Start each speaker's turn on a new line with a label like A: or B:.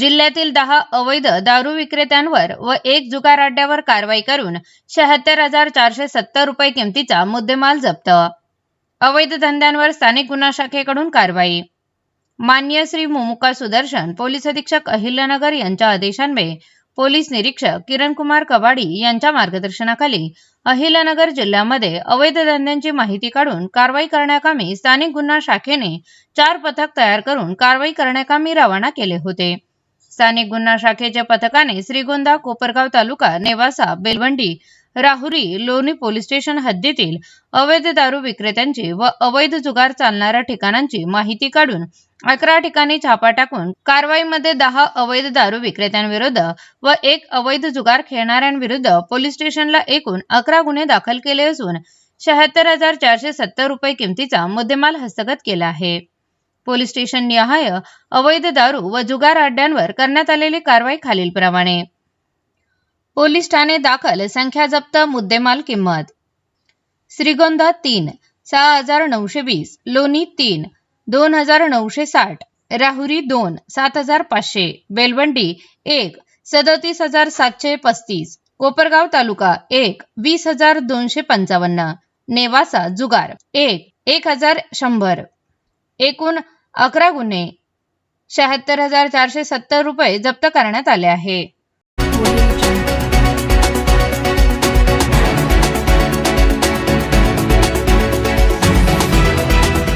A: जिल्ह्यातील 10 अवैध दारू विक्रेत्यांवर व 1 जुगार अड्ड्यावर कारवाई करून 76,470 रुपये किमतीचा मुद्देमाल जप्त. अवैध धंद्यांवर स्थानिक गुन्हा शाखेकडून कारवाई. मान्य श्री मुमुका सुदर्शन पोलीस अधीक्षक अहिल्यानगर यांच्या आदेशान्वये पोलीस निरीक्षक किरणकुमार कबाडी यांच्या मार्गदर्शनाखाली अहिल्यानगर जिल्ह्यामध्ये अवैध धंद्यांची माहिती काढून कारवाई करण्याकामी स्थानिक गुन्हा शाखेने 4 पथक तयार करून कारवाई करण्याकामी रवाना केले होते. स्थानिक गुन्हा शाखेच्या पथकाने श्रीगोंदा, कोपरगाव तालुका, नेवासा, बेलवंडी, राहुरी, लोणी पोलीस स्टेशन हद्दीतील अवैध दारू विक्रेत्यांची व अवैध जुगार चालणाऱ्या ठिकाणांची माहिती काढून 11 ठिकाणी छापा टाकून कारवाईमध्ये 10 अवैध दारू विक्रेत्यांविरुद्ध व 1 अवैध जुगार खेळणाऱ्यांविरुद्ध पोलीस स्टेशनला एकूण 11 गुन्हे दाखल केले असून 76,470 रुपये किमतीचा मुद्देमाल हस्तगत केला आहे. पोलीस स्टेशन निहाय अवैध दारू व जुगार अड्ड्यांवर करण्यात आलेली कारवाई खालीलप्रमाणे. पोलीस ठाणे दाखल, संख्या जप्त, मुद्देमाल किंमत: श्रीगोंदा 3, 6,920, लोणी 3, 2,960, राहुरी 2, 7,500, बेलवंडी 1, 37,735, कोपरगाव तालुका 1, 20,255, नेवासा जुगार 1, 1,100. एकूण 11 गुन्हे 76,470 रुपये जप्त करण्यात आले आहे.